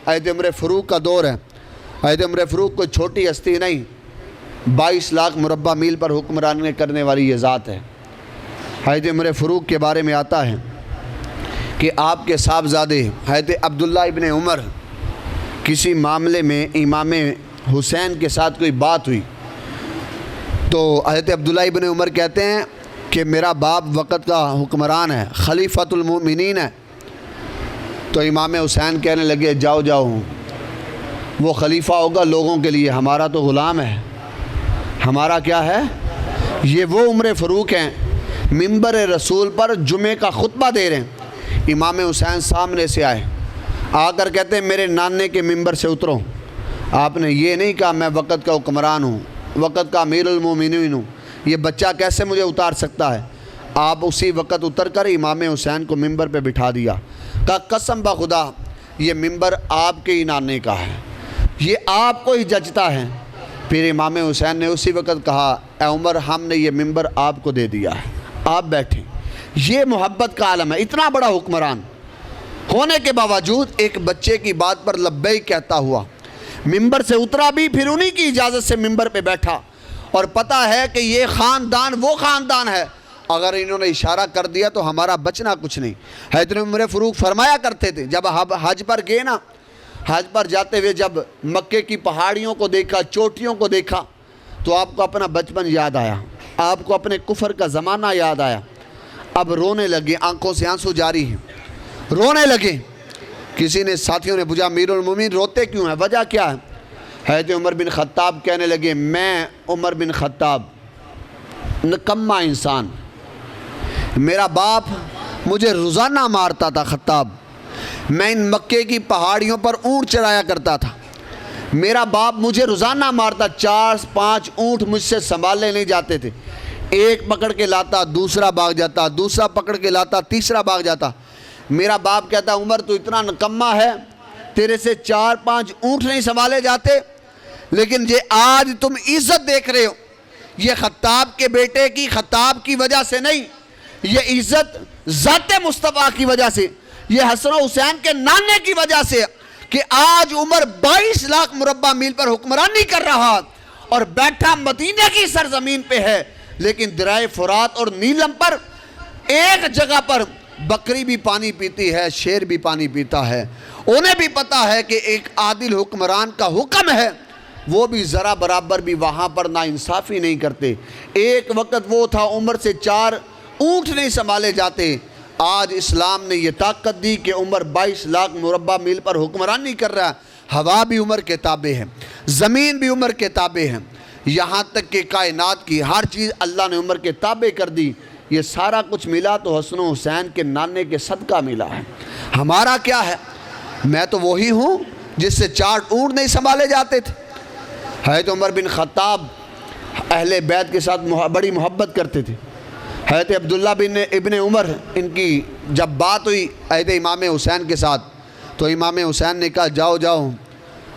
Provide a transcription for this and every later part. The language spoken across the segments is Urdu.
حضرت عمر فاروق کا دور ہے۔ حضرت عمر فاروق کوئی چھوٹی ہستی نہیں، 22 لاکھ مربع میل پر حکمرانی کرنے والی یہ ذات ہے۔ حضرت عمر فاروق کے بارے میں آتا ہے کہ آپ کے صاحبزادے حضرت عبداللہ ابن عمر کسی معاملے میں امام حسین کے ساتھ کوئی بات ہوئی، تو حضرت عبداللہ ابن عمر کہتے ہیں کہ میرا باپ وقت کا حکمران ہے، خلیفۃ المؤمنین ہے۔ تو امام حسین کہنے لگے جاؤ جاؤ، وہ خلیفہ ہوگا لوگوں کے لیے، ہمارا تو غلام ہے۔ ہمارا کیا ہے؟ یہ وہ عمر فاروق ہیں، منبر رسول پر جمعے کا خطبہ دے رہے ہیں۔ امام حسین سامنے سے آئے، آ کر کہتے ہیں میرے نانے کے منبر سے اترو۔ آپ نے یہ نہیں کہا میں وقت کا حکمران ہوں، وقت کا امیر المومنین ہوں، یہ بچہ کیسے مجھے اتار سکتا ہے؟ آپ اسی وقت اتر کر امام حسین کو منبر پہ بٹھا دیا، کہا قسم بخدا یہ منبر آپ کے ہی نانے کا ہے، یہ آپ کو ہی جچتا ہے۔ پھر امام حسین نے اسی وقت کہا اے عمر ہم نے یہ منبر آپ کو دے دیا ہے، آپ بیٹھیں۔ یہ محبت کا عالم ہے۔ اتنا بڑا حکمران ہونے کے باوجود ایک بچے کی بات پر لبیک کہتا ہوا منبر سے اترا بھی، پھر انہی کی اجازت سے منبر پہ بیٹھا، اور پتہ ہے کہ یہ خاندان وہ خاندان ہے، اگر انہوں نے اشارہ کر دیا تو ہمارا بچنا کچھ نہیں۔ حضرت عمر فاروق فرمایا کرتے تھے جب حج پر گئے نا، حج پر جاتے ہوئے جب مکے کی پہاڑیوں کو دیکھا، چوٹیوں کو دیکھا، تو آپ کو اپنا بچپن یاد آیا، آپ کو اپنے کفر کا زمانہ یاد آیا۔ اب رونے لگے، آنکھوں سے آنسو جاری ہیں، رونے لگے۔ کسی نے ساتھیوں نے پوچھا امیر المومنین روتے کیوں ہیں، وجہ کیا ہے؟ حضرت عمر بن خطاب کہنے لگے میں عمر بن خطاب نکمہ انسان، میرا باپ مجھے روزانہ مارتا تھا خطاب، میں ان مکے کی پہاڑیوں پر اونٹ چرایا کرتا تھا، میرا باپ مجھے روزانہ مارتا، 4-5 اونٹ مجھ سے سنبھالے نہیں جاتے تھے، ایک پکڑ کے لاتا دوسرا بھاگ جاتا، دوسرا پکڑ کے لاتا تیسرا بھاگ جاتا۔ میرا باپ کہتا عمر تو اتنا نکمہ ہے، تیرے سے 4-5 اونٹ نہیں سنبھالے جاتے، لیکن یہ آج تم عزت دیکھ رہے ہو، یہ خطاب کے بیٹے کی، خطاب کی وجہ سے نہیں، یہ عزت ذات مصطفیٰ کی وجہ سے، یہ حسن و حسین کے نانے کی وجہ سے، کہ آج عمر 22 لاکھ مربع میل پر حکمرانی کر رہا اور بیٹھا مدینہ کی سرزمین پہ ہے، لیکن درائے فرات اور نیلم پر ایک جگہ پر بکری بھی پانی پیتی ہے، شیر بھی پانی پیتا ہے۔ انہیں بھی پتا ہے کہ ایک عادل حکمران کا حکم ہے، وہ بھی ذرا برابر بھی وہاں پر ناانصافی نہیں کرتے۔ ایک وقت وہ تھا عمر سے 4 اونٹ نہیں سنبھالے جاتے، آج اسلام نے یہ طاقت دی کہ عمر 22 لاکھ مربع میل پر حکمرانی کر رہا ہے۔ ہوا بھی عمر کے تابع ہے، زمین بھی عمر کے تابع ہے، یہاں تک کہ کائنات کی ہر چیز اللہ نے عمر کے تابع کر دی۔ یہ سارا کچھ ملا تو حسن و حسین کے نانے کے صدقہ ملا ہے۔ ہمارا کیا ہے؟ میں تو وہی ہوں جس سے 4 اونٹ نہیں سنبھالے جاتے تھے۔ حضرت عمر بن خطاب اہل بیت کے ساتھ بڑی محبت کرتے تھے۔ حضرت عبداللہ بن ابن عمر ان کی جب بات ہوئی حضرت امام حسین کے ساتھ، تو امام حسین نے کہا جاؤ جاؤ،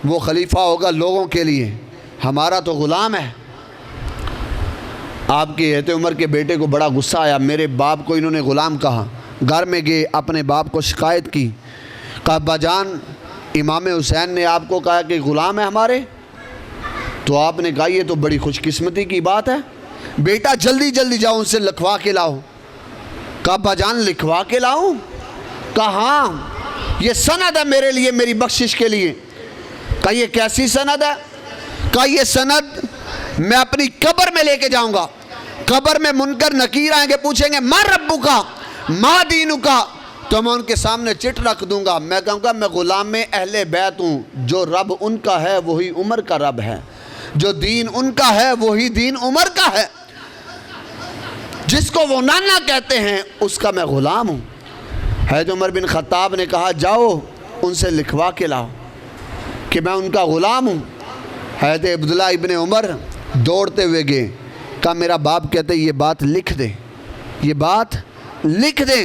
وہ خلیفہ ہوگا لوگوں کے لیے، ہمارا تو غلام ہے۔ آپ کے حضرت عمر کے بیٹے کو بڑا غصہ آیا، میرے باپ کو انہوں نے غلام کہا۔ گھر میں گئے، اپنے باپ کو شکایت کی، کہا ابا جان امام حسین نے آپ کو کہا کہ غلام ہے ہمارے، تو آپ نے کہا یہ تو بڑی خوش قسمتی کی بات ہے، بیٹا جلدی جلدی جاؤ ان سے لکھوا کے لاؤ۔ کہا ابا جان لکھوا کے لاؤں؟ کہا ہاں یہ سند ہے میرے لیے، میری بخشش کے لیے۔ کہا یہ کیسی سند ہے؟ کہا یہ سند میں اپنی قبر میں لے کے جاؤں گا، قبر میں منکر نکیر آئیں گے، پوچھیں گے ما ربو کا ما دینو کا، تو میں ان کے سامنے چٹ رکھ دوں گا، میں کہوں گا میں غلام اہل بیت ہوں، جو رب ان کا ہے وہی عمر کا رب ہے، جو دین ان کا ہے وہی دین عمر کا ہے، جس کو وہ نانا کہتے ہیں اس کا میں غلام ہوں۔ حضرت عمر بن خطاب نے کہا جاؤ ان سے لکھوا کے لاؤ کہ میں ان کا غلام ہوں۔ حضرت عبداللہ ابن عمر دوڑتے ہوئے گئے، کہا میرا باپ کہتے یہ بات لکھ دے، یہ بات لکھ دیں۔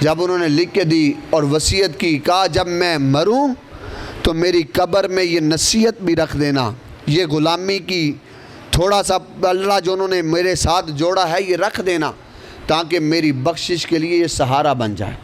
جب انہوں نے لکھ کے دی اور وصیت کی، کہا جب میں مروں تو میری قبر میں یہ نصیحت بھی رکھ دینا، یہ غلامی کی تھوڑا سا اللہ جو انہوں نے میرے ساتھ جوڑا ہے یہ رکھ دینا، تاکہ میری بخشش کے لیے یہ سہارا بن جائے۔